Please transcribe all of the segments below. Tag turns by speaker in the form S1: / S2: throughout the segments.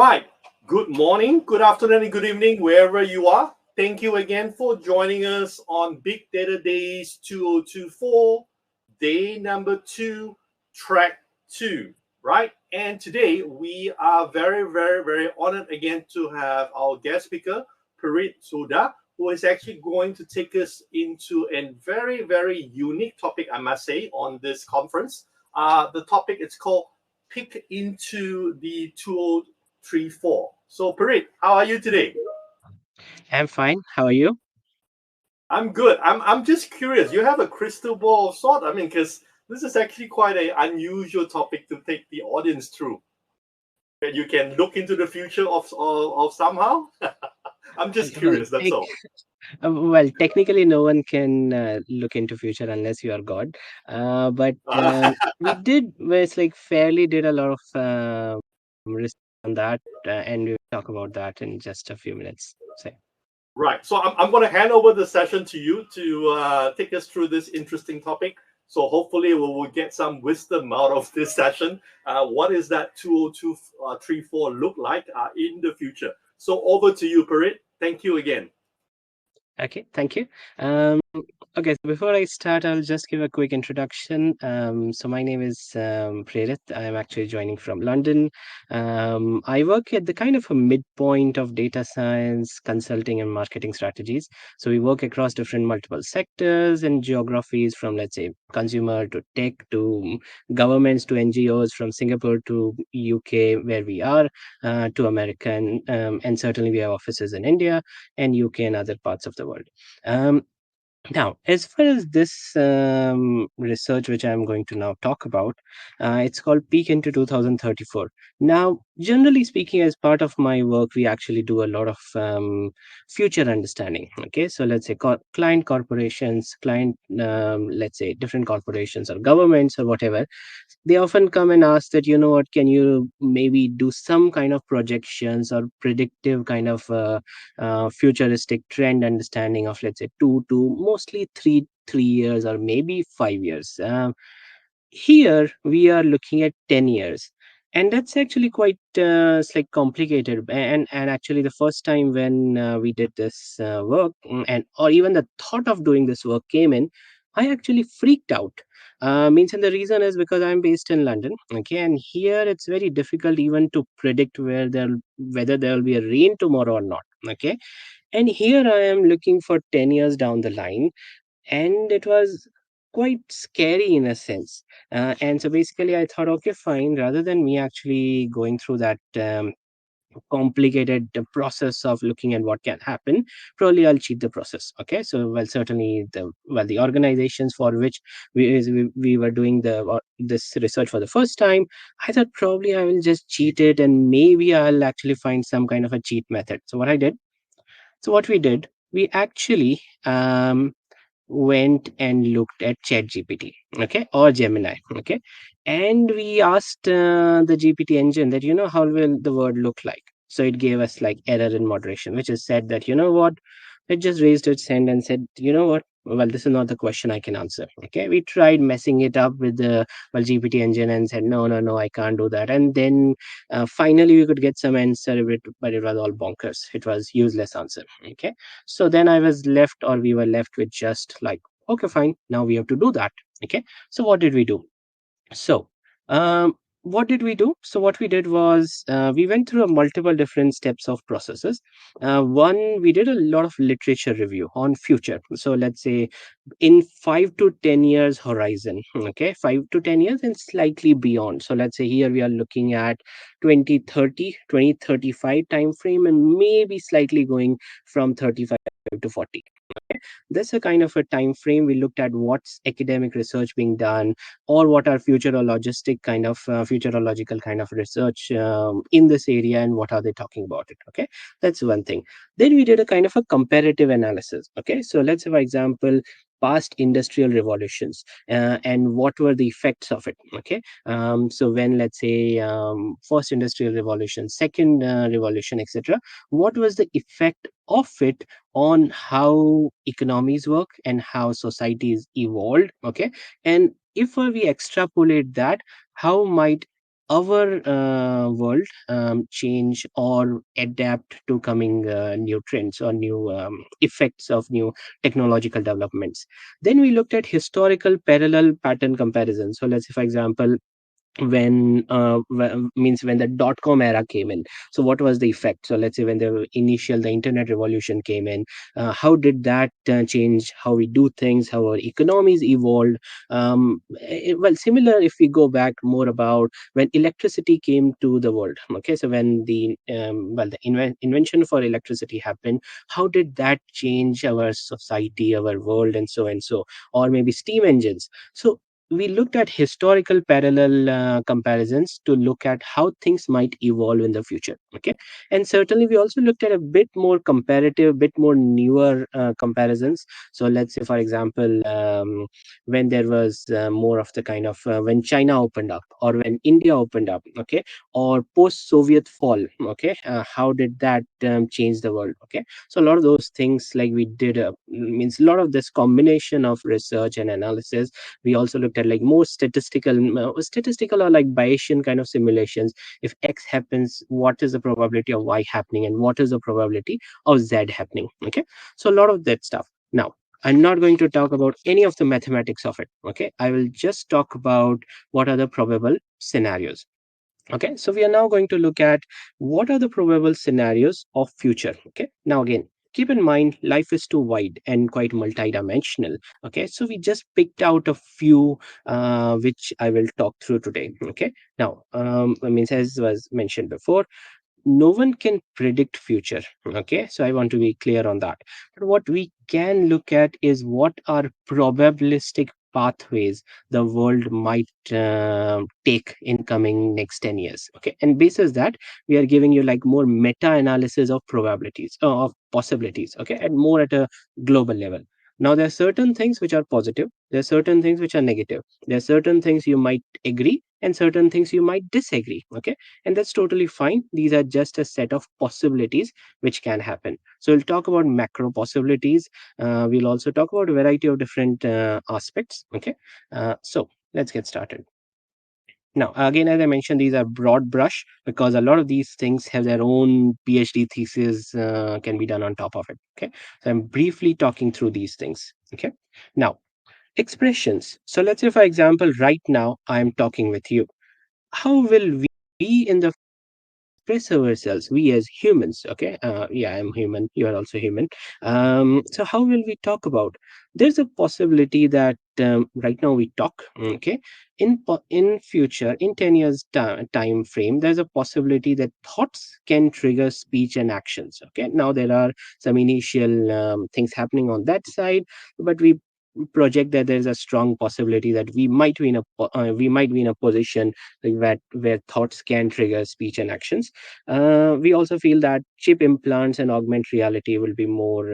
S1: right. Good morning, good afternoon, and good evening, wherever you are. Thank you again for joining us on Big Data Days 2024, day number two, track two, right? And today we are very honored again to have our guest speaker, Preriit Souda, who is actually going to take us into a very unique topic, I must say, on this conference. The topic is called Pick into the 2034. So, Preriit, how are you today?
S2: I'm fine. How are you?
S1: I'm good. I'm just curious. You have a crystal ball of sort. I mean, because this is actually quite an unusual topic to take the audience through. That you can look into the future of somehow. I'm just
S2: Well,
S1: curious. That's all.
S2: technically, no one can look into future unless you are God. But we did, it's like fairly did a lot of research on that, and we'll talk about that in just a few minutes. So,
S1: Right. So I'm going to hand over the session to you to take us through this interesting topic. So hopefully we will get some wisdom out of this session. What is that 2034 look like in the future? So over to you, Parit. Thank you again.
S2: okay, thank you. Um, Okay, so before I start, I'll just give a quick introduction. So my name is Preriit. I'm actually joining from London. I work at the kind of a midpoint of data science, consulting, and marketing strategies. So we work across different multiple sectors and geographies, from let's say consumer to tech to governments to NGOs, from Singapore to UK, where we are, to American, and certainly we have offices in India and UK and other parts of the world. Um, Now, as far as this research, which I'm going to now talk about, it's called Peak into 2034. Now, generally speaking, as part of my work, we actually do a lot of future understanding. Okay, so let's say client corporations, let's say different corporations or governments or whatever, they often come and ask that, what, can you maybe do some kind of projections or predictive kind of futuristic trend understanding of, let's say, 2 to mostly 3 years or maybe 5 years. Here we are looking at 10 years, and that's actually quite it's like complicated. And actually the first time when we did this work, and or even the thought of doing this work came in, I actually freaked out. Means, and the reason is because I'm based in London, okay, and here it's very difficult even to predict whether there will be a rain tomorrow or not, okay. And here I am looking for 10 years down the line, and it was quite scary in a sense. And so basically, I thought, okay, fine, rather than me actually going through that complicated process of looking at what can happen, probably I'll cheat the process. Okay, so well, certainly the organizations for which we were doing this research for the first time, I thought probably I will just cheat it, and maybe I'll actually find some kind of a cheat method. So what we did, we actually went and looked at ChatGPT, okay, or Gemini, okay, and we asked the GPT engine that, how will the word look like. So it gave us like error in moderation, which is said that, what, it just raised its hand and said, what, well, this is not the question I can answer. Okay, we tried messing it up with the GPT engine and said, no, I can't do that. And then finally we could get some answer, but it was all bonkers. It was useless answer. Okay, so then we were left with just like, okay, fine, now we have to do that. Okay, so what did we do? So, um, what did we do? So, what we did was we went through a multiple different steps of processes. One, we did a lot of literature review on future. So, let's say in 5 to 10 years horizon, okay, 5 to 10 years and slightly beyond. So, let's say here we are looking at 2030, 2035 time frame, and maybe slightly going from 35 to 40. That's a kind of a time frame. We looked at what's academic research being done, or what are futurological kind of research in this area, and what are they talking about it. Okay, that's one thing. Then we did a kind of a comparative analysis. Okay, so let's say, for example, past industrial revolutions, and what were the effects of it. Okay, so when, let's say, first industrial revolution, second revolution, etc., what was the effect of it on how economies work and how societies evolved. Okay, and if we extrapolate that, how might our world change or adapt to coming new trends or new effects of new technological developments. Then we looked at historical parallel pattern comparison. So let's say, for example, means when the dot com era came in, so what was the effect? So let's say when the internet revolution came in, how did that change how we do things, how our economies evolved? Well, similar if we go back more about when electricity came to the world. Okay, so when the invention for electricity happened, how did that change our society, our world, and so, or maybe steam engines. So we looked at historical parallel comparisons to look at how things might evolve in the future. Okay, and certainly we also looked at a bit more comparative, bit more newer comparisons. So let's say, for example, when there was more of the kind of when China opened up or when India opened up. Okay, or post Soviet fall. Okay, how did that change the world? Okay, so a lot of those things, like we did means a lot of this combination of research and analysis. We also looked at like more statistical or like Bayesian kind of simulations. If X happens, what is the probability of Y happening, and what is the probability of Z happening? Okay, so a lot of that stuff. Now, I'm not going to talk about any of the mathematics of it. Okay, I will just talk about what are the probable scenarios. Okay, so we are now going to look at what are the probable scenarios of future. Okay, now again, keep in mind life is too wide and quite multidimensional. Okay, so we just picked out a few which I will talk through today. Okay, now I mean, as was mentioned before, no one can predict future. Okay, so I want to be clear on that. But what we can look at is what are probabilistic pathways the world might take in coming next 10 years. Okay, and basis that, we are giving you like more meta analysis of probabilities, of possibilities. Okay, and more at a global level. Now there are certain things which are positive, there are certain things which are negative, there are certain things you might agree and certain things you might disagree. Okay, and that's totally fine. These are just a set of possibilities which can happen. So we'll talk about macro possibilities. We'll also talk about a variety of different aspects. Okay, so let's get started. Now, again, as I mentioned, these are broad brush because a lot of these things have their own PhD thesis can be done on top of it. Okay, so I'm briefly talking through these things. Okay, now expressions. So let's say, for example, right now I'm talking with you. How will we in the express ourselves, we as humans? Okay, yeah, I'm human, you are also human. So how will we talk about? There's a possibility that right now we talk. Okay, in future, in 10 years time frame, there's a possibility that thoughts can trigger speech and actions. Okay, now there are some initial things happening on that side, but we project that there's a strong possibility that we might be in a position like that where thoughts can trigger speech and actions. We also feel that chip implants and augment reality will be more.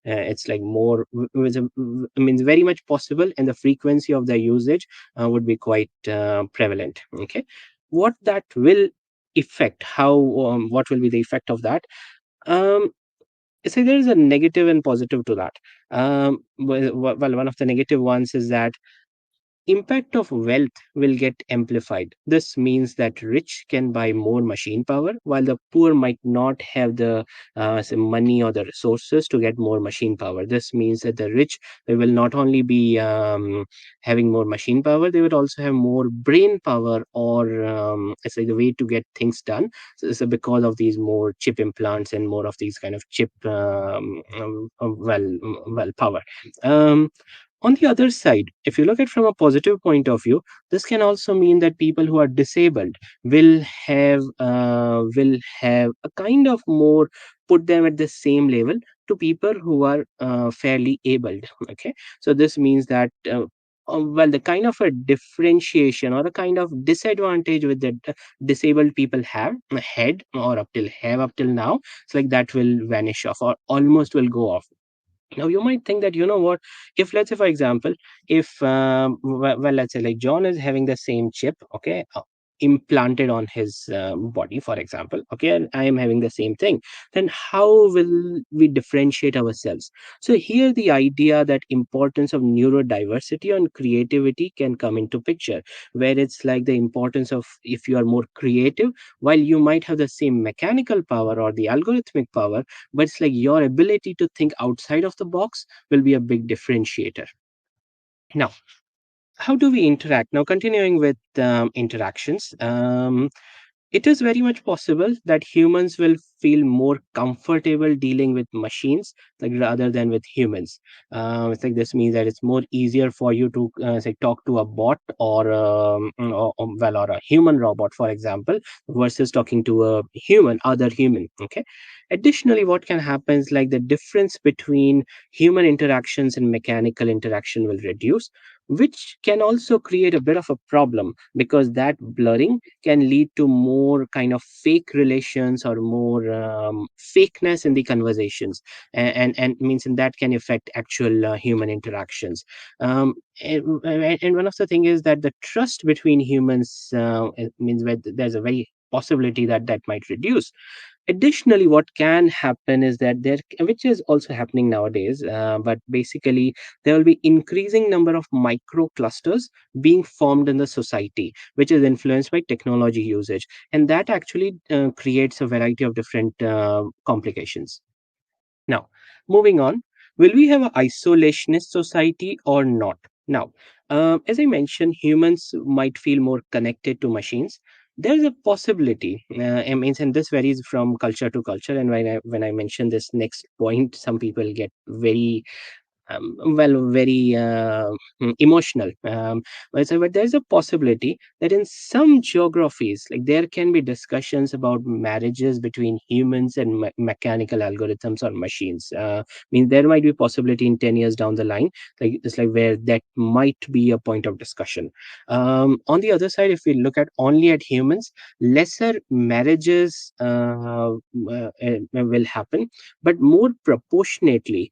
S2: It's like more. I mean, very much possible, and the frequency of their usage would be quite prevalent. Okay, what that will affect? How? What will be the effect of that? Um, so there is a negative and positive to that. Well, one of the negative ones is that impact of wealth will get amplified. This means that rich can buy more machine power, while the poor might not have the say money or the resources to get more machine power. This means that the rich, they will not only be having more machine power, they would also have more brain power, or it's like the way to get things done. So because of these more chip implants and more of these kind of chip well power. Um, on the other side, if you look at from a positive point of view, this can also mean that people who are disabled will have a kind of more, put them at the same level to people who are fairly abled. Okay, so this means that well, the kind of a differentiation or a kind of disadvantage with the disabled people had or up till now, it's like that will vanish off or almost will go off. Now you might think that, you know what, if let's say, for example, if let's say like John is having the same chip. Okay, implanted on his body, for example, okay, and I am having the same thing, then how will we differentiate ourselves? So here the idea that importance of neurodiversity and creativity can come into picture, where it's like the importance of, if you are more creative, while you might have the same mechanical power or the algorithmic power, but it's like your ability to think outside of the box will be a big differentiator. Now, how do we interact? Now, continuing with interactions, it is very much possible that humans will feel more comfortable dealing with machines, like rather than with humans. It's like this means that it's more easier for you to say talk to a bot or a human robot, for example, versus talking to a other human. Okay. Additionally, what can happen is like the difference between human interactions and mechanical interaction will reduce, which can also create a bit of a problem, because that blurring can lead to more kind of fake relations or more fakeness in the conversations, and means, and that can affect actual human interactions. And one of the thing is that the trust between humans, it means that there's a very possibility that that might reduce. Additionally, what can happen is that there, which is also happening nowadays, but basically there will be increasing number of micro clusters being formed in the society, which is influenced by technology usage, and that actually creates a variety of different complications. Now, moving on, will we have an isolationist society or not? Now, as I mentioned, humans might feel more connected to machines. There's a possibility, I mean, and this varies from culture to culture. And when I mention this next point, some people get very very emotional. But there's a possibility that in some geographies, like there can be discussions about marriages between humans and mechanical algorithms or machines. Means there might be possibility in 10 years down the line, like it's like where that might be a point of discussion. On the other side, if we look at only at humans, lesser marriages will happen, but more proportionately,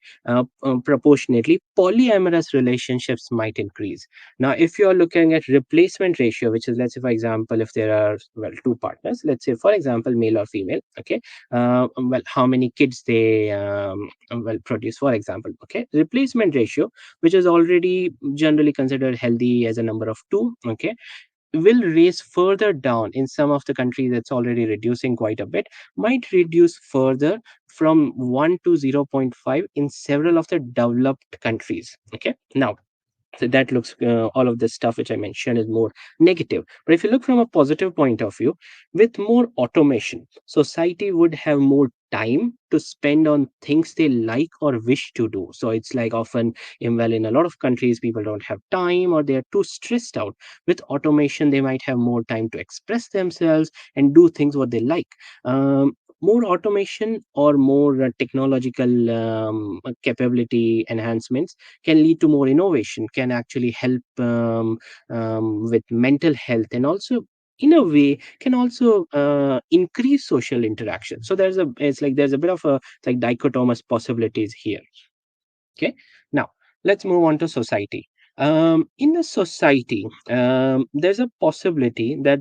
S2: polyamorous relationships might increase. Now, if you're looking at replacement ratio, which is, let's say, for example, if there are, well, two partners, let's say, for example, male or female, okay, well, how many kids they well produce, for example, okay, replacement ratio, which is already generally considered healthy as a number of two, okay, will raise further down in some of the countries. That's already reducing quite a bit, might reduce further from 1 to 0.5 in several of the developed countries. Okay, now, so that looks, all of this stuff which I mentioned is more negative. But if you look from a positive point of view, with more automation, society would have more time to spend on things they like or wish to do. So it's like often, in a lot of countries, people don't have time or they are too stressed out. With automation, they might have more time to express themselves and do things what they like. More automation or more technological capability enhancements can lead to more innovation, can actually help with mental health, and also in a way can also increase social interaction. So it's like there's a bit of a like dichotomous possibilities here. Okay, now let's move on to society. In a society, there's a possibility that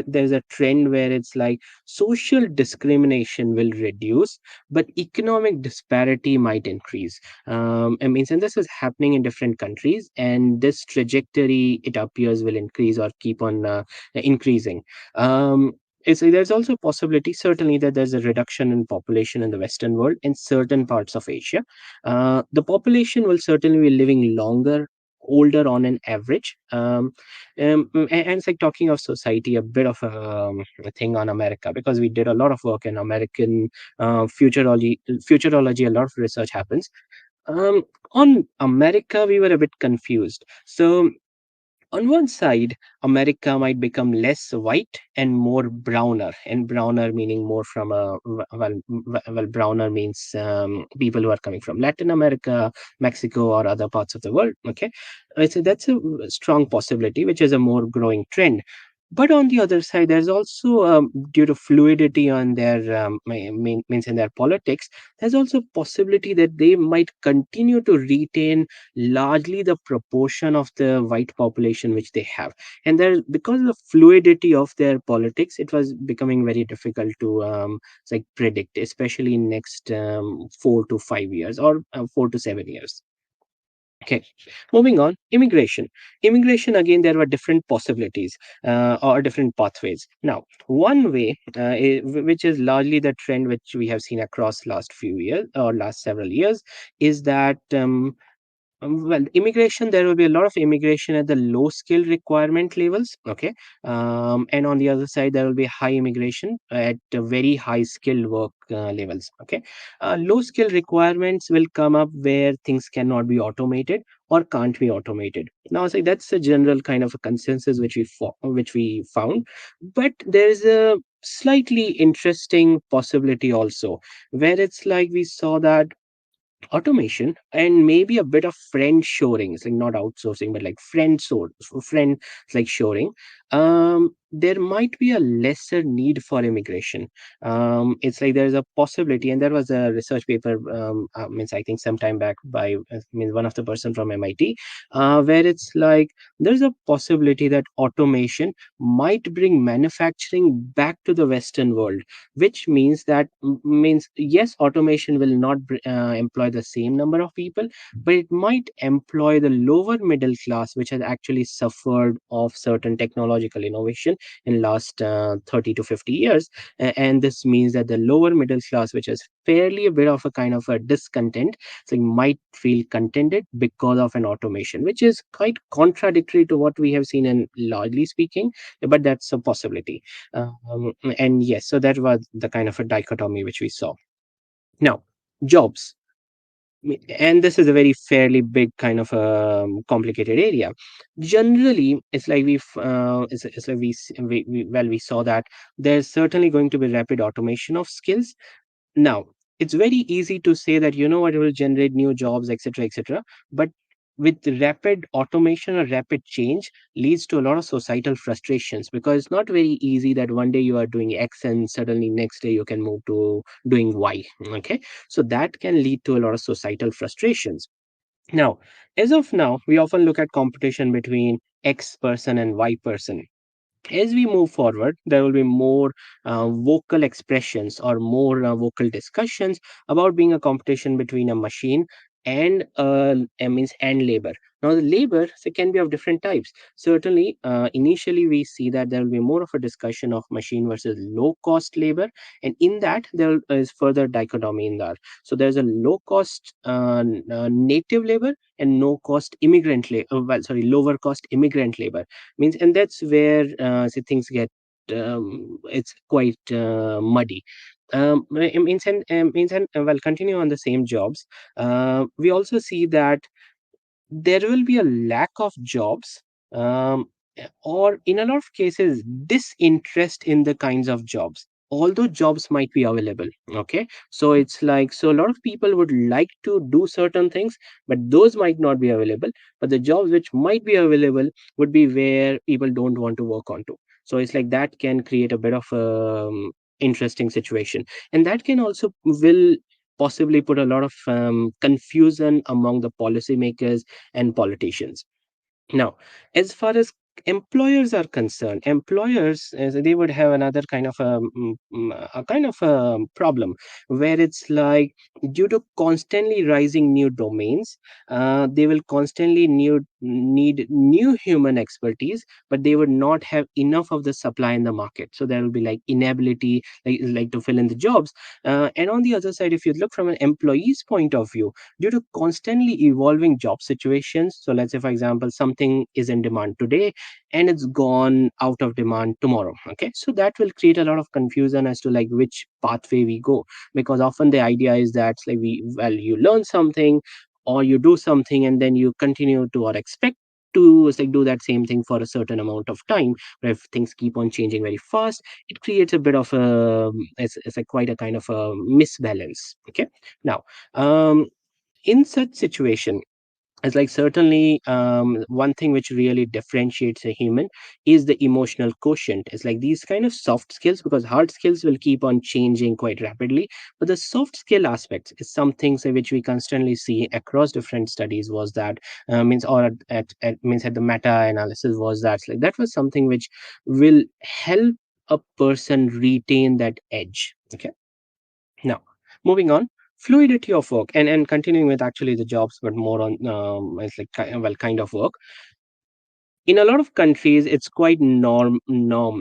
S2: there's a trend where it's like social discrimination will reduce, but economic disparity might increase. I mean, and this is happening in different countries, and this trajectory, it appears, will increase or keep on increasing. There's also a possibility, certainly, that there's a reduction in population in the Western world in certain parts of Asia. The population will certainly be living longer, older on an average. And it's like talking of society, a bit of a thing on America, because we did a lot of work in American futurology. A lot of research happens. On America, we were a bit confused. So on one side, America might become less white and more browner, and browner meaning more from well, browner means people who are coming from Latin America, Mexico, or other parts of the world. Okay, so that's a strong possibility, which is a more growing trend. But on the other side, there's also due to fluidity on their means in their politics, there's also possibility that they might continue to retain largely the proportion of the white population which they have. And there, because of the fluidity of their politics, it was becoming very difficult to like predict, especially in next 4 to 5 years or 4 to 7 years. Okay, moving on, immigration. Immigration, again, there were different possibilities or different pathways. Now, one way, which is largely the trend which we have seen across last few years or last several years, is that well, immigration, there will be a lot of immigration at the low skill requirement levels. Okay. And on the other side, there will be high immigration at very high skilled work levels. Okay. Low skill requirements will come up where things cannot be automated or can't be automated. Now, so that's a general kind of a consensus which we found. But there's a slightly interesting possibility also, where it's like we saw that automation and maybe a bit of friend shoring. It's like not outsourcing but like friend like shoring. There might be a lesser need for immigration. It's like there's a possibility, and there was a research paper means I think some time back by one of the person from MIT, where it's like there's a possibility that automation might bring manufacturing back to the Western world, which means that means yes, automation will not employ the same number of people, but it might employ the lower middle class, which has actually suffered of certain technological innovation in last 30 to 50 years. And this means that the lower middle class, which is fairly a bit of a kind of a discontent, so might feel contented because of an automation, which is quite contradictory to what we have seen in largely speaking, but that's a possibility. And yes, so that was the kind of a dichotomy which we saw. Now, jobs. And this is a very fairly big kind of complicated area. Generally, it's like it's like we saw that there's certainly going to be rapid automation of skills. Now, it's very easy to say that, you know what, it will generate new jobs, etc., etc. But with rapid automation or rapid change leads to a lot of societal frustrations, because it's not very easy that one day you are doing X and suddenly next day you can move to doing Y. Okay. So that can lead to a lot of societal frustrations. Now, as of now, we often look at competition between X person and Y person. As we move forward, there will be more vocal expressions or more vocal discussions about being a competition between a machine and means and labor. Now, the labor, so, can be of different types. Certainly, initially we see that there will be more of a discussion of machine versus low cost labor, and in that there is further dichotomy in that. So there's a low cost native labor and no cost immigrant labor. Well, sorry, lower cost immigrant labor means, and that's where say things get it's quite muddy. Means and well, continue on the same jobs. We also see that there will be a lack of jobs, or in a lot of cases disinterest in the kinds of jobs, although jobs might be available. Okay, so it's like, so a lot of people would like to do certain things, but those might not be available. But the jobs which might be available would be where people don't want to work on to. So it's like that can create a bit of interesting situation, and that can also will possibly put a lot of confusion among the policymakers and politicians. Now, as far as employers are concerned, employers, they would have another kind of a kind of a problem, where it's like due to constantly rising new domains, they will constantly need new human expertise, but they would not have enough of the supply in the market. So there will be like inability, like to fill in the jobs. And on the other side, if you look from an employee's point of view, due to constantly evolving job situations, so let's say for example something is in demand today and it's gone out of demand tomorrow. Okay, so that will create a lot of confusion as to like which pathway we go, because often the idea is that like you learn something or you do something and then you continue to or expect to like do that same thing for a certain amount of time. But if things keep on changing very fast, it creates a bit of a it's a quite a kind of a misbalance. Okay, now in such situation, It's like certainly one thing which really differentiates a human is the emotional quotient. It's like these kind of soft skills, because hard skills will keep on changing quite rapidly, but the soft skill aspects is something say, which we constantly see across different studies, was that means or means at the meta analysis was that like that was something which will help a person retain that edge. Okay, now, moving on, fluidity of work, and continuing with actually the jobs, but more on it's like well, kind of work. In a lot of countries, it's quite norm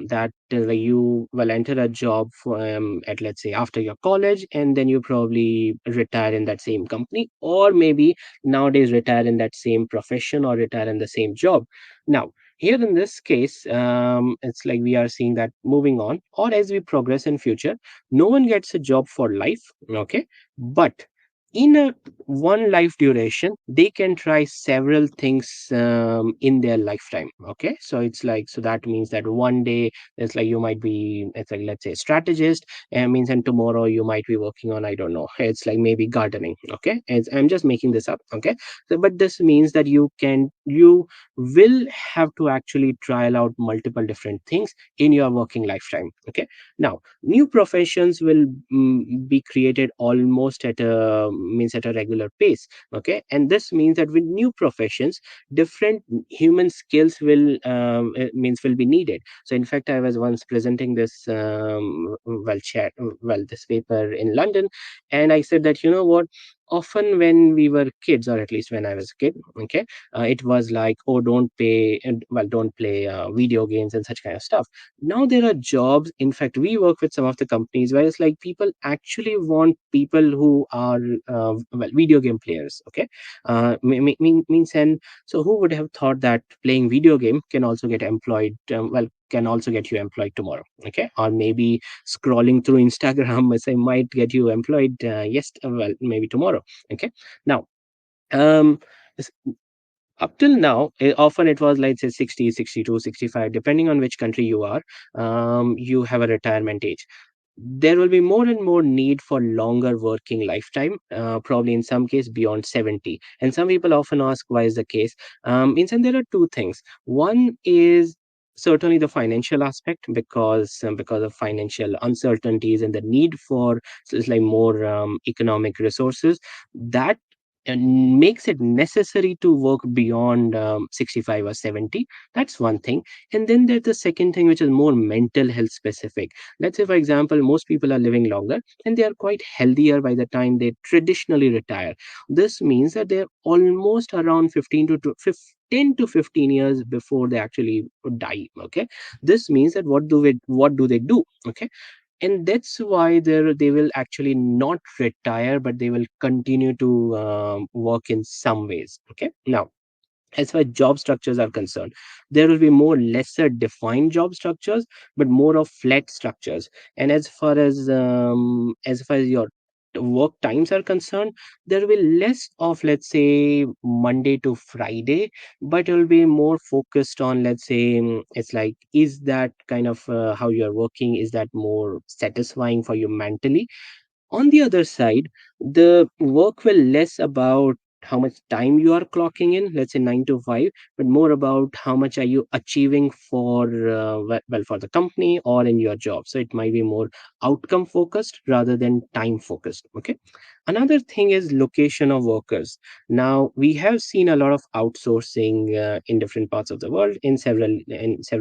S2: that like you will enter a job for, at, let's say, after your college, and then you probably retire in that same company, or maybe nowadays retire in that same profession or retire in the same job. Now, here in this case, it's like we are seeing that moving on, or as we progress in future, no one gets a job for life. Okay, but in a one life duration, they can try several things in their lifetime. Okay, so it's like, so that means that one day it's like you might be, it's like, let's say, strategist, and means, and tomorrow you might be working on, I don't know, it's like maybe gardening. Okay, I'm just making this up. Okay, so, but this means that you will have to actually trial out multiple different things in your working lifetime. Okay, now new professions will be created almost at a means at a regular pace. Okay, and this means that with new professions, different human skills will means will be needed. So in fact, I was once presenting this this paper in London, and I said that, you know what, often when we were kids, or at least when I was a kid, okay, it was like, oh, don't pay well, don't play video games and such kind of stuff. Now there are jobs, in fact we work with some of the companies where it's like people actually want people who are video game players. Okay, means, and so who would have thought that playing video game can also get employed, can also get you employed tomorrow. Okay, or maybe scrolling through Instagram as I might get you employed, yes, maybe tomorrow. Okay, now, um up till now, often it was like say 60, 62, 65, depending on which country you are, you have a retirement age. There will be more and more need for longer working lifetime, probably in some case beyond 70. And some people often ask why is the case. And there are two things. One is certainly the financial aspect, because of financial uncertainties and the need for, so it's like more economic resources that makes it necessary to work beyond 65 or 70. That's one thing. And then there's the second thing, which is more mental health specific. Let's say, for example, most people are living longer and they are quite healthier by the time they traditionally retire. This means that they're almost around 10 to 15 years before they actually die. Okay, this means that what do they do? Okay, and that's why they will actually not retire, but they will continue to work in some ways. Okay, now, as far as job structures are concerned, there will be more lesser defined job structures, but more of flat structures. And as far as your work times are concerned, there will be less of, let's say, Monday to Friday, but it will be more focused on, let's say, it's like, is that kind of how you're working, is that more satisfying for you mentally? On the other side, the work will less about how much time you are clocking in, let's say 9 to 5, but more about how much are you achieving for for the company or in your job. So it might be more outcome focused rather than time focused. Okay. Another thing is location of workers. Now we have seen a lot of outsourcing in different parts of the world in several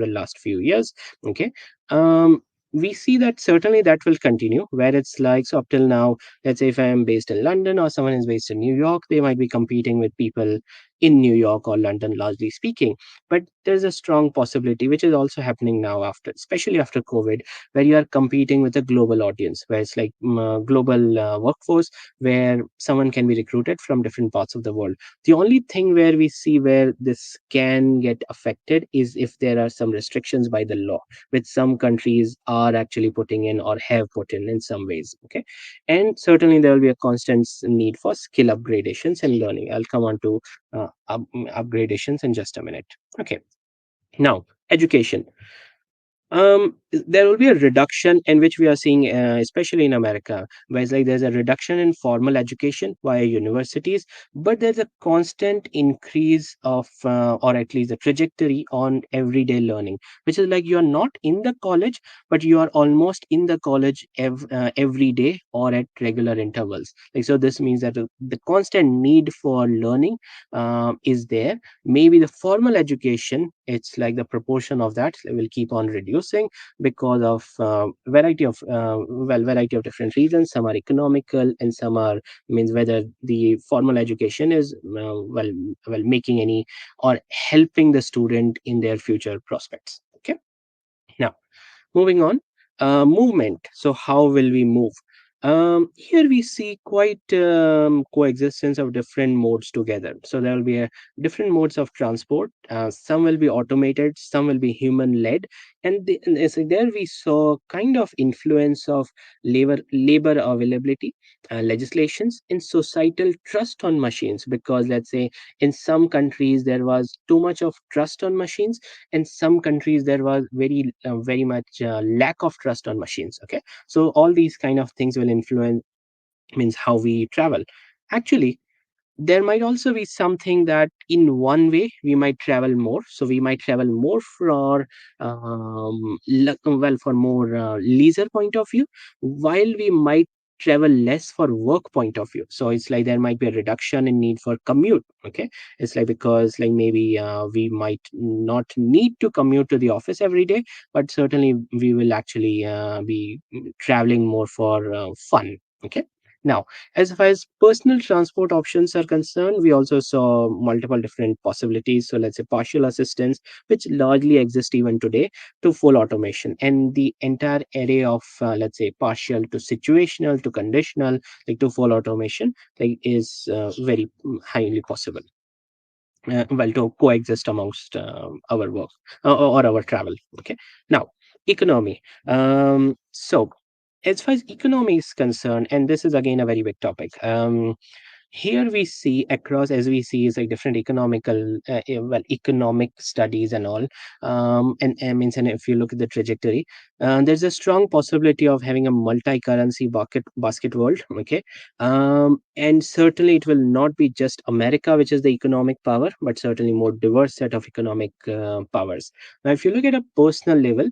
S2: last few years. Okay. Um, we see that certainly that will continue, where it's like, so up till now, let's say if I am based in London or someone is based in New York, they might be competing with people in New York or London, largely speaking. But there's a strong possibility, which is also happening now, after, especially after COVID, where you are competing with a global audience, where it's like global workforce, where someone can be recruited from different parts of the world. The only thing where we see where this can get affected is if there are some restrictions by the law, which some countries are actually putting in or have put in some ways. Okay, and certainly there will be a constant need for skill upgradations and learning. I'll come on to upgradations in just a minute. Okay, now education. There will be a reduction in which we are seeing, especially in America, where it's like there's a reduction in formal education via universities, but there's a constant increase of, or at least the trajectory on everyday learning, which is like you are not in the college, but you are almost in the college every day or at regular intervals. Like so, this means that the constant need for learning is there. Maybe the formal education, it's like the proportion of that will keep on reducing because of variety of different reasons. Some are economical and some are, means whether the formal education is making any or helping the student in their future prospects. Okay, now moving on, movement. So how will we move? Here we see quite coexistence of different modes together. So there will be a different modes of transport. Some will be automated, some will be human led, and so there we saw kind of influence of labor availability, legislations, and societal trust on machines. Because let's say in some countries there was too much of trust on machines, in some countries there was very much lack of trust on machines. Okay, so all these kind of things will influence, means how we travel. Actually, there might also be something that in one way we might travel more, so we might travel more for for more leisure point of view, while we might travel less for work point of view. So it's like there might be a reduction in need for commute. Okay, it's like because like maybe we might not need to commute to the office every day, but certainly we will actually be traveling more for fun. Okay, now as far as personal transport options are concerned, we also saw multiple different possibilities. So let's say partial assistance, which largely exist even today, to full automation, and the entire array of let's say partial to situational to conditional, like to full automation, like is very highly possible. To coexist amongst our work or our travel. Okay, now economy. So as far as economy is concerned, and this is again a very big topic. Here we see across, as we see, is like different economical economic studies and all, and means, and if you look at the trajectory, there's a strong possibility of having a multi-currency basket world. Okay, and certainly it will not be just America which is the economic power, but certainly more diverse set of economic powers. Now if you look at a personal level,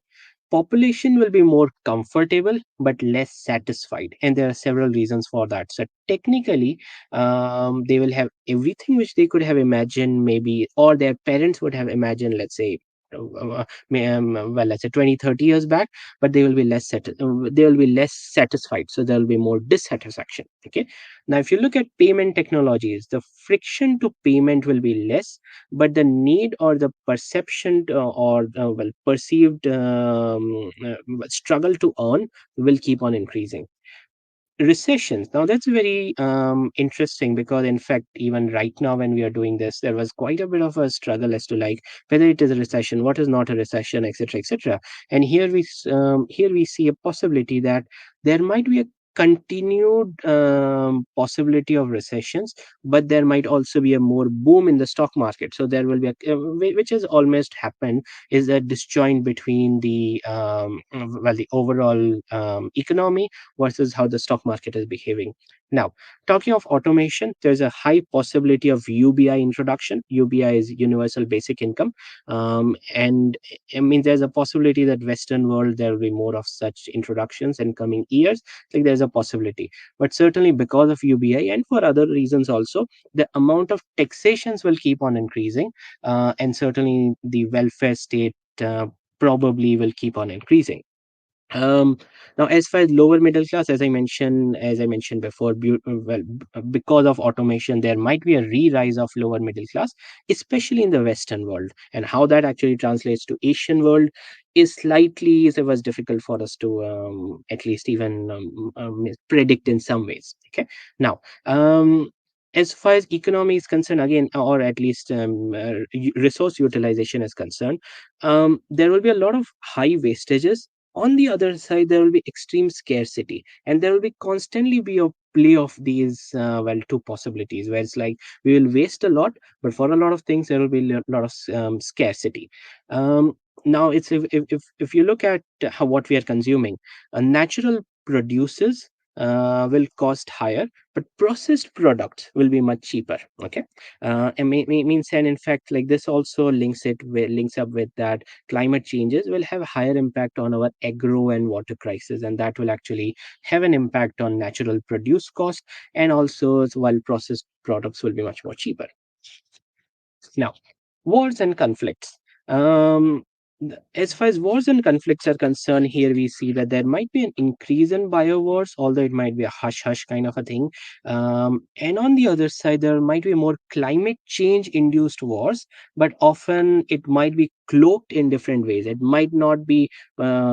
S2: population will be more comfortable but less satisfied, and there are several reasons for that. So technically, they will have everything which they could have imagined, maybe, or their parents would have imagined, let's say, let's say 20, 30 years back, but they will be they will be less satisfied, so there will be more dissatisfaction. Okay, now if you look at payment technologies, the friction to payment will be less, but the need or the perception or perceived struggle to earn will keep on increasing. Recessions, now that's very interesting, because in fact even right now when we are doing this, there was quite a bit of a struggle as to like whether it is a recession, what is not a recession, etc., etc. And here we see a possibility that there might be a continued possibility of recessions, but there might also be a more boom in the stock market. So there will be which has almost happened, is a disjoint between the overall economy versus how the stock market is behaving. Now, talking of automation, there's a high possibility of UBI introduction. UBI is universal basic income, and I mean there's a possibility that Western world there will be more of such introductions in coming years. Like there's a possibility, but certainly because of UBI and for other reasons also, the amount of taxations will keep on increasing, and certainly the welfare state probably will keep on increasing. um Now as far as lower middle class, as I mentioned before, because of automation there might be a re-rise of lower middle class, especially in the Western world, and how that actually translates to Asian world is slightly, it was difficult for us to at least even predict in some ways. Okay, now as far as economy is concerned, again, or at least resource utilization is concerned, there will be a lot of high wastages On the other side, there will be extreme scarcity, and there will be constantly be a play of these two possibilities, where it's like we will waste a lot, but for a lot of things there will be a lot of scarcity. Now it's if you look at how what we are consuming, natural produces will cost higher, but processed products will be much cheaper. Okay, and means, and in fact, like this also links up with that climate changes will have a higher impact on our agro and water crisis, and that will actually have an impact on natural produce cost, and also while processed products will be much more cheaper. Now, wars and conflicts. As far as wars and conflicts are concerned, here we see that there might be an increase in bio wars, although it might be a hush hush kind of a thing. And on the other side, there might be more climate change induced wars, but often it might be cloaked in different ways. It might not be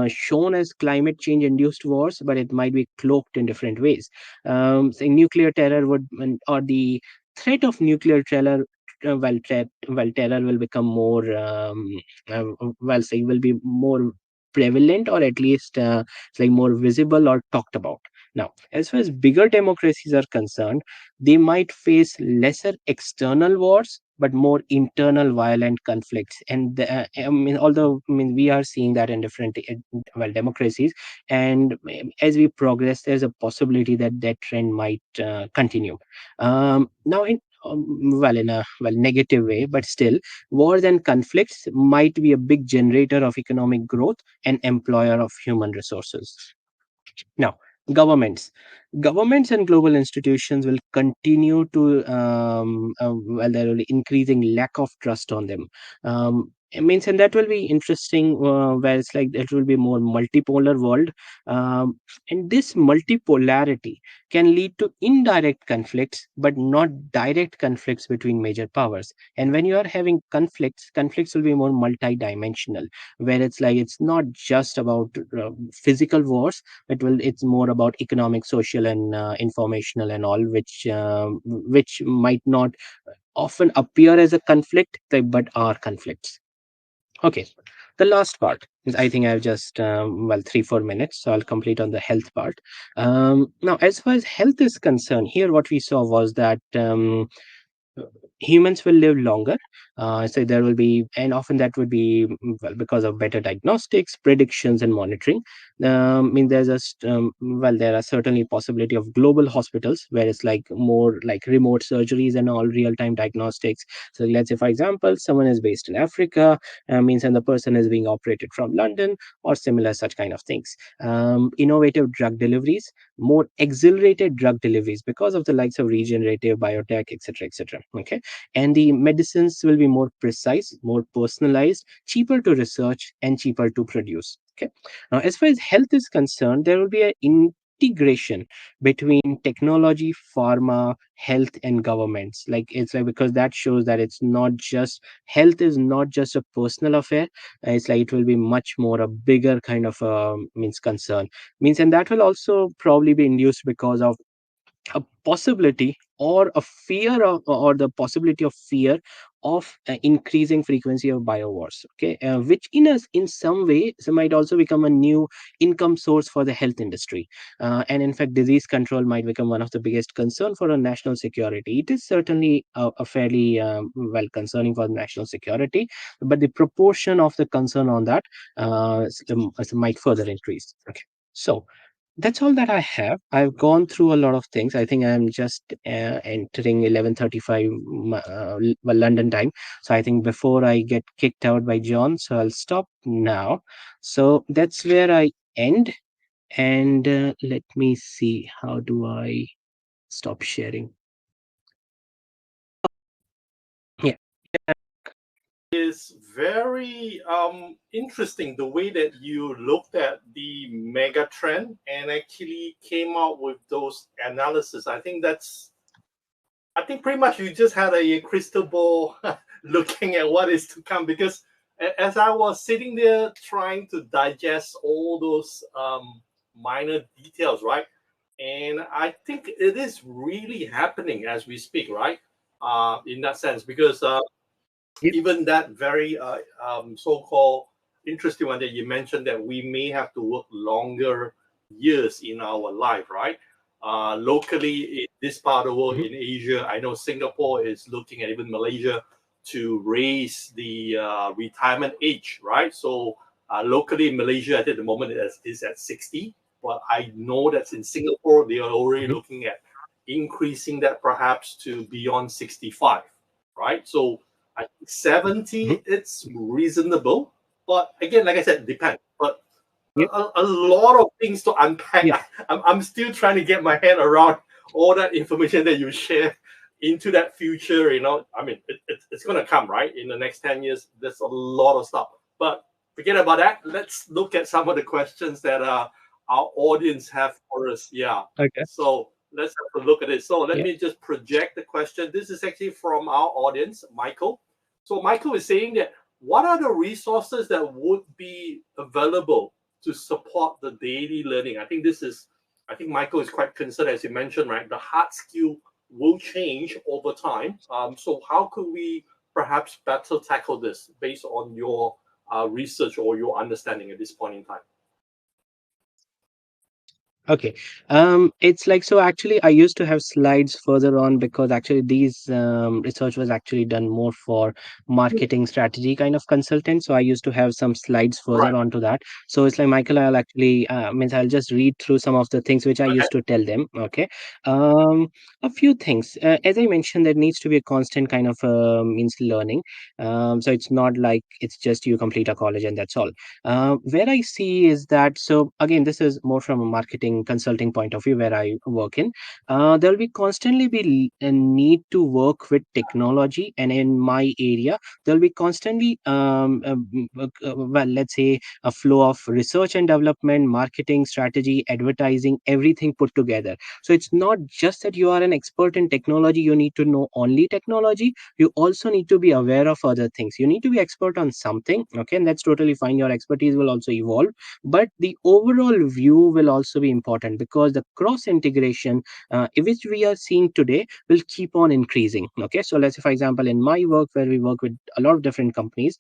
S2: shown as climate change induced wars, but it might be cloaked in different ways. Say nuclear terror would, or the threat of nuclear terror terror will become more say will be more prevalent, or at least it's like more visible or talked about. Now, as far as bigger democracies are concerned, they might face lesser external wars but more internal violent conflicts. And I mean, although I mean we are seeing that in different democracies, and as we progress, there's a possibility that that trend might continue. Now, in a negative way, but still, wars and conflicts might be a big generator of economic growth and employer of human resources. Now, governments. Governments and global institutions will continue to, there will be increasing lack of trust on them. It means, and that will be interesting, where it's like it will be more multipolar world. And this multipolarity can lead to indirect conflicts, but not direct conflicts between major powers. And when you are having conflicts will be more multidimensional, where it's like it's not just about physical wars, it's more about economic, social, and informational and all, which might not often appear as a conflict, but are conflicts. Okay, the last part is, I think I've just 3-4 minutes, so I'll complete on the health part. Now, as far as health is concerned, here what we saw was that humans will live longer. So there will be, and often that would be because of better diagnostics, predictions, and monitoring. I mean, there are certainly possibility of global hospitals where it's like more like remote surgeries and all real time diagnostics. So let's say, for example, someone is based in Africa, means, and the person is being operated from London or similar such kind of things. Innovative drug deliveries, more accelerated drug deliveries because of the likes of regenerative biotech, etc., etc. Okay, and the medicines will be more precise, more personalized, cheaper to research, and cheaper to produce. Okay, now as far as health is concerned, there will be an integration between technology, pharma, health, and governments. Like it's like, because that shows that it's not just health is not just a personal affair. It's like it will be much more a bigger kind of means concern, means, and that will also probably be induced because of a possibility or a fear of, or the possibility of fear of increasing frequency of biowars. Okay, which in some way so might also become a new income source for the health industry. And in fact, disease control might become one of the biggest concern for a national security. It is certainly a fairly concerning for national security, but the proportion of the concern on that might further increase. Okay, so that's all that I have. I've gone through a lot of things. I think I'm just entering 11:35 London time. So I think before I get kicked out by John, so I'll stop now. So that's where I end. And let me see, how do I stop sharing? Yeah.
S1: Is very interesting the way that you looked at the mega trend and actually came out with those analysis. I think pretty much you just had a crystal ball looking at what is to come, because as I was sitting there trying to digest all those minor details, right? And I think it is really happening as we speak, right? In that sense, because
S2: Yep.
S1: even that very so-called interesting one that you mentioned, that we may have to work longer years in our life, right? Locally, in this part of the world, in Asia, I know Singapore is looking at, even Malaysia, to raise the retirement age, right? So locally in Malaysia, I think at the moment it is at 60, but I know that in Singapore, they are already looking at increasing that perhaps to beyond 65, right? So I think 70, it's reasonable. But again, like I said, depends. But
S2: Yep.
S1: a lot of things to unpack.
S2: Yep.
S1: I'm still trying to get my head around all that information that you share into that future. I mean, it's going to come, right? In the next 10 years, there's a lot of stuff. But forget about that. Let's look at some of the questions that our audience have for us. Yeah.
S2: Okay.
S1: So let's have a look at it. So let
S2: Yep.
S1: me just project the question. This is actually from our audience, Michael. So Michael is saying that, what are the resources that would be available to support the daily learning? I think Michael is quite concerned, as you mentioned, right? The hard skill will change over time. So how could we perhaps better tackle this based on your research or your understanding at this point in time?
S2: Okay. It's like, so actually I used to have slides further on, because actually these research was actually done more for marketing strategy kind of consultant. So I used to have some slides further
S1: Right.
S2: on to that. So it's like, Michael, I'll actually I'll just read through some of the things which I
S1: Okay.
S2: used to tell them. Okay. A few things. As I mentioned, there needs to be a constant kind of means learning. So it's not like it's just you complete a college and that's all. Where I see is that, so again, this is more from a marketing consulting point of view where I work in. There'll be constantly be a need to work with technology, and in my area, there'll be constantly, well, let's say, a flow of research and development, marketing strategy, advertising, everything put together. So it's not just that you are an expert in technology, you need to know only technology. You also need to be aware of other things. You need to be expert on something, okay, and that's totally fine. Your expertise will also evolve, but the overall view will also be important, because the cross integration, which we are seeing today, will keep on increasing. Okay, so let's say, for example, in my work, where we work with a lot of different companies,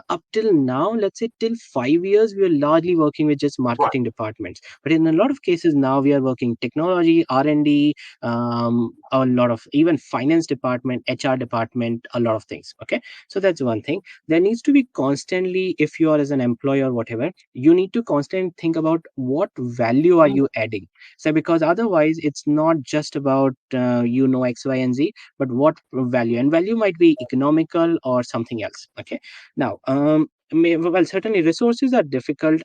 S2: up till now, let's say till 5 years, we are largely working with just
S1: Right.
S2: marketing departments, but in a lot of cases now we are working technology, R&D, a lot of even finance department, HR department, a lot of things. Okay, so that's one thing. There needs to be constantly, if you are as an employee or whatever, you need to constantly think about what value are you adding. So because otherwise it's not just about X, Y, and Z, but what value, and value might be economical or something else. Okay, now well, certainly resources are difficult.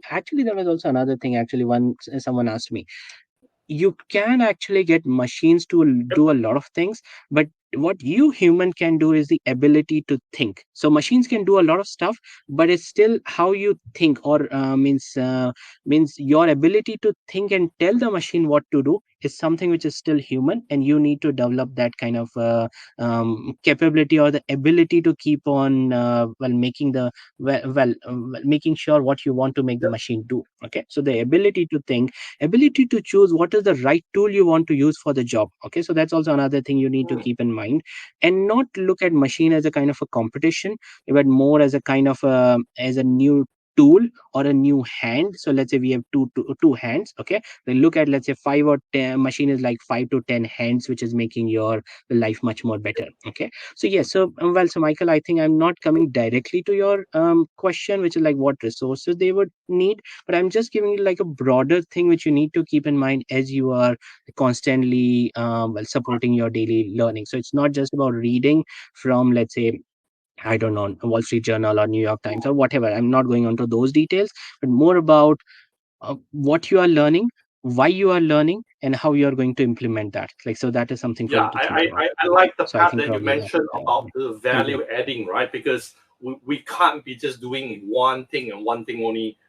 S2: Actually, there was also another thing. Actually, someone asked me, you can actually get machines to
S1: Yep.
S2: do a lot of things, but what you human can do is the ability to think. So machines can do a lot of stuff, but it's still how you think, or means your ability to think and tell the machine what to do is something which is still human, and you need to develop that kind of capability, or the ability to keep on making sure what you want to make the machine do. Okay, so the ability to think, ability to choose what is the right tool you want to use for the job. Okay, so that's also another thing you need to keep in mind, and not look at machine as a kind of a competition, but more as a kind of as a new tool or a new hand. So let's say we have two hands. Okay, we look at, let's say, 5 or 10 machine is like 5 to 10 hands, which is making your life much more better. Okay, so yes, so so Michael, I think I'm not coming directly to your question, which is like what resources they would need, but I'm just giving you like a broader thing which you need to keep in mind as you are constantly supporting your daily learning. So it's not just about reading from, let's say, I don't know, Wall Street Journal or New York Times or whatever. I'm not going into those details, but more about what you are learning, why you are learning, and how you are going to implement that. Like, so that is something for
S1: Yeah,
S2: you to think about.
S1: I like the
S2: So I
S1: part
S2: think
S1: that you
S2: probably that.
S1: mentioned about the
S2: Mhm.
S1: value adding, right? Because we can't be just doing one thing and one thing only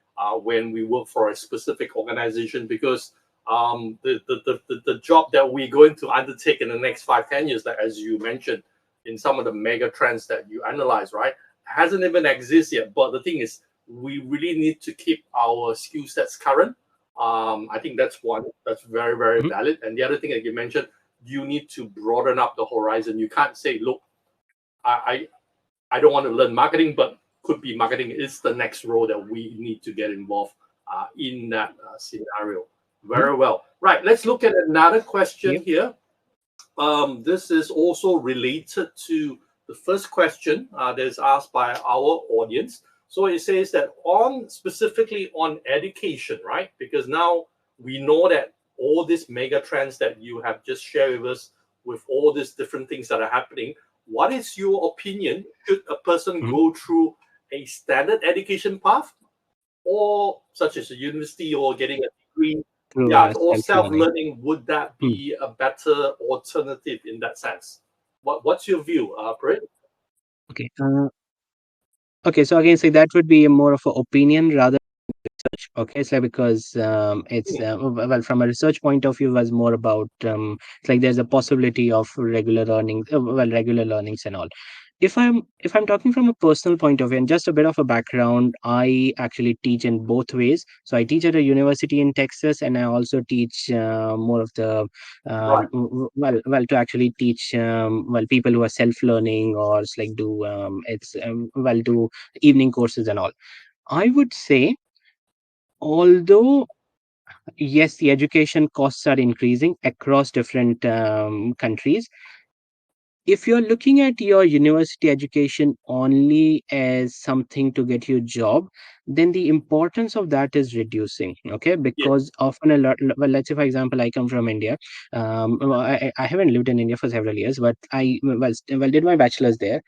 S1: when we work for a specific organization, because the job that we're going to undertake in the next 5-10 years, that, as you mentioned, in some of the mega trends that you analyze, right, hasn't even exist yet. But the thing is, we really need to keep our skill sets current. I think that's one that's very, very
S2: Mhm.
S1: valid. And the other thing that you mentioned, you need to broaden up the horizon. You can't say, look, I don't want to learn marketing, but could be marketing is the next role that we need to get involved in that scenario. Very well. Right. Let's look at another question
S2: Yep.
S1: here. This is also related to the first question that is asked by our audience. So it says that on specifically on education, right? Because now we know that all these mega trends that you have just shared with us, with all these different things that are happening, what is your opinion? Should a person
S2: Mhm.
S1: go through a standard education path, or such as a university or getting a degree,
S2: Through
S1: yeah, or
S2: self-learning.
S1: self-learning? Would that be a better alternative in that sense? What's your view, Preriit?
S2: Okay. Okay. So again, so that would be more of an opinion rather research. Okay, it's like because it's
S1: Hmm,
S2: well, from a research point of view, was more about it's like there's a possibility of regular learning, regular learnings and all. If I'm talking from a personal point of view, and just a bit of a background, I actually teach in both ways. So I teach at a university in Texas, and I also teach more of the
S1: right.
S2: to actually teach people who are self learning, or it's like do do evening courses and all. I would say, although yes, the education costs are increasing across different countries. If you're looking at your university education only as something to get you a job, then the importance of that is reducing. Okay,
S1: Yeah.
S2: because often a lot, well, let's say for example, I come from India. I haven't lived in India for several years, but I did my bachelor's there.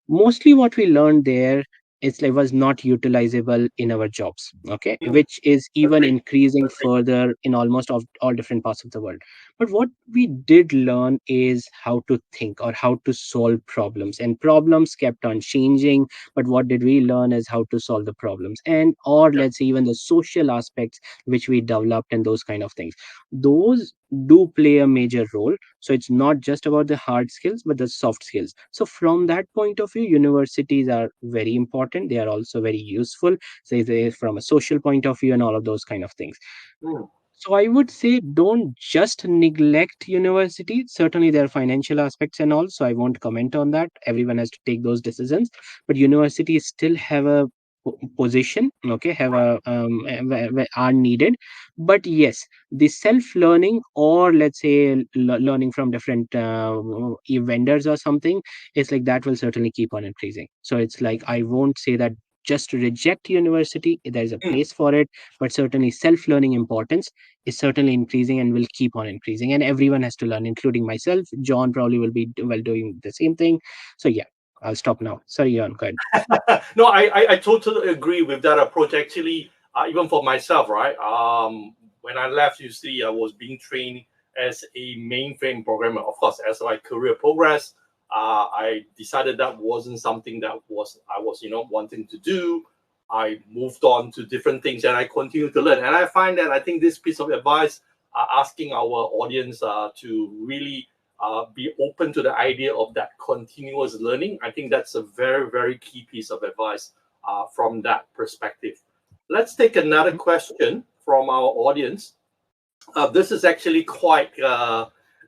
S2: Mostly what we learned there is like was not utilizable in our jobs. Okay,
S1: Hmm,
S2: which is even
S1: agree.
S2: increasing
S1: Agree.
S2: further in almost all different parts of the world. But what we did learn is how to think or how to solve problems, and problems kept on changing. But what did we learn is how to solve the problems, and or
S1: Yeah.
S2: let's say even the social aspects which we developed, and those kind of things. Those do play a major role. So it's not just about the hard skills, but the soft skills. So from that point of view, universities are very important. They are also very useful, say they from a social point of view and all of those kind of things.
S1: Hmm,
S2: So I would say don't just neglect university. Certainly there are financial aspects and all, so I won't comment on that. Everyone has to take those decisions, but universities still have a position. Okay, have a are needed. But yes, the self learning, or let's say learning from different vendors or something, it's like that will certainly keep on increasing. So it's like I won't say that just reject university. There's a
S1: hmm.
S2: place for it, but certainly self learning importance is certainly increasing and will keep on increasing, and everyone has to learn, including myself. John probably will be doing the same thing. So yeah, I'll stop now. Sorry, John, go ahead.
S1: No, I totally agree with that approach. Actually, even for myself, right? When I left UC, I was being trained as a mainframe programmer. Of course, as my career progressed, I decided that wasn't something that was I was wanting to do. I moved on to different things, and I continued to learn. And I find that I think this piece of advice, asking our audience to really be open to the idea of that continuous learning. I think that's a very, very key piece of advice from that perspective. Let's take another question from our audience. This is actually quite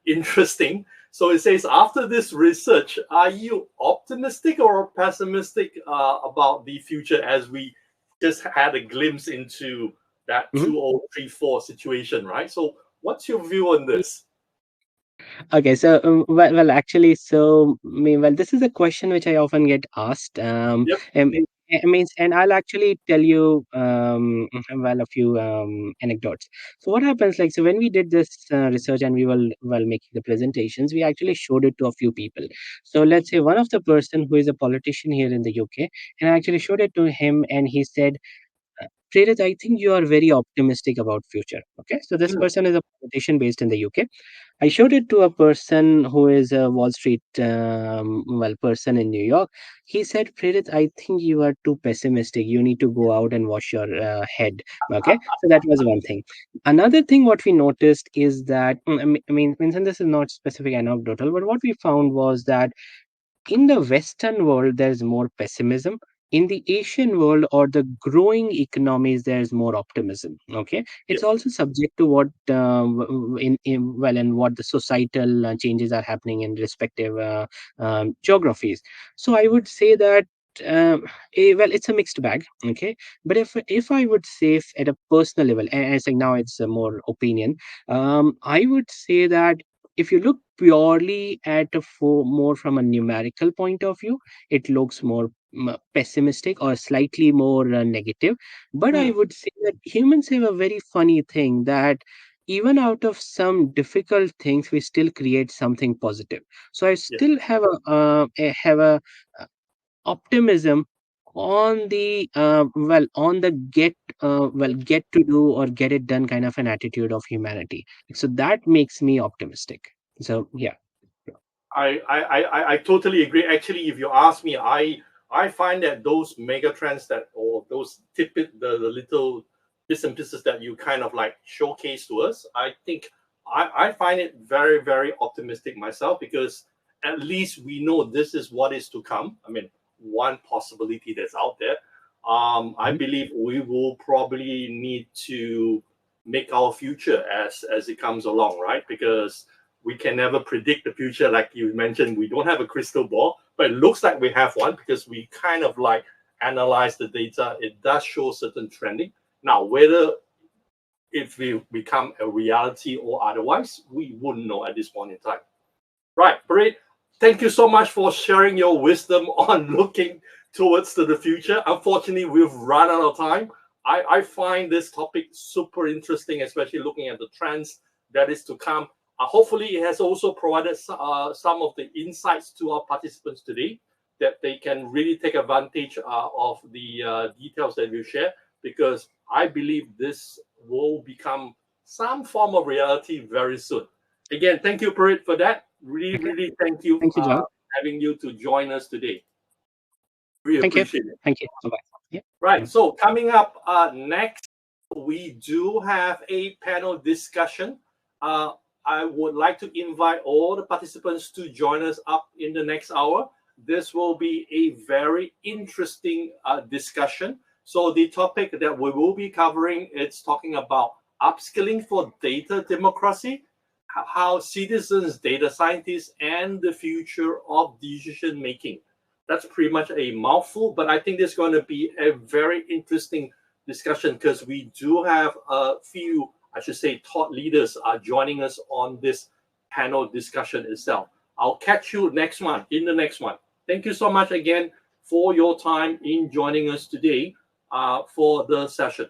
S1: interesting. So it says, after this research, are you optimistic or pessimistic about the future, as we just had a glimpse into that
S2: Mhm.
S1: 2034 situation, right? So, what's your view on this?
S2: Okay, so actually, so this is a question which I often get asked.
S1: Yep.
S2: It means, and I'll actually tell you a few anecdotes. So what happens, like, so when we did this research and we were making the presentations, we actually showed it to a few people. So let's say one of the person who is a politician here in the UK, and I actually showed it to him, and he said, Prerit, I think you are very optimistic about future. Okay, so this
S1: Mm,
S2: person is a politician based in the UK. I showed it to a person who is a Wall Street person in New York. He said, Prerit, I think you are too pessimistic. You need to go out and wash your head. Okay, so that was one thing. Another thing what we noticed is that and this is not specific anecdotal, but what we found was that in the Western world, there's more pessimism. In the Asian world or the growing economies, there's more optimism. Okay,
S1: yeah.
S2: it's also subject to what and what the societal changes are happening in respective geographies. So I would say that well, it's a mixed bag. Okay, but if I would say at a personal level, and I think now it's a more opinion, I would say that if you look purely at more from a numerical point of view, it looks more pessimistic or slightly more negative. But I
S1: Hmm.
S2: would say that humans have a very funny thing that even out of some difficult things, we still create something positive. So I
S1: Yeah.
S2: still have a optimism on the on the get to do or get it done kind of an attitude of humanity. So that makes me optimistic. So yeah.
S1: I totally agree. Actually, if you ask me, I find that those mega trends that or those the little bits and pieces that you kind of like showcase to us, I think I find it very, very optimistic myself because at least we know this is what is to come. I mean, one possibility that's out there. I
S2: Mhm.
S1: believe we will probably need to make our future as it comes along, right? Because we can never predict the future. Like you mentioned, we don't have a crystal ball, but it looks like we have one because we kind of like analyze the data. It does show certain trending. Now, whether it will become a reality or otherwise, we wouldn't know at this point in time. Right, Preriit, thank you so much for sharing your wisdom on looking towards to the future. Unfortunately, we've run out of time. I find this topic super interesting, especially looking at the trends that is to come. Hopefully, it has also provided some of the insights to our participants today that they can really take advantage of the details that we share because I believe this will become some form of reality very soon. Again, thank you, Preriit, for that. Really,
S2: Okay.
S1: really thank you
S2: Thank you, John.
S1: having you to join us today. Really
S2: Thank you.
S1: appreciate it.
S2: Thank you. Bye bye. Yeah.
S1: Right. So coming up next, we do have a panel discussion. Uh, I would like to invite all the participants to join us up in the next hour. This will be a very interesting discussion. So the topic that we will be covering is talking about upskilling for data democracy, how citizens, data scientists, and the future of decision making. That's pretty much a mouthful, but I think there's going to be a very interesting discussion because we do have a few, I should say, thought leaders are joining us on this panel discussion itself. I'll catch you next one in the next one. Thank you so much again for your time in joining us today for the session.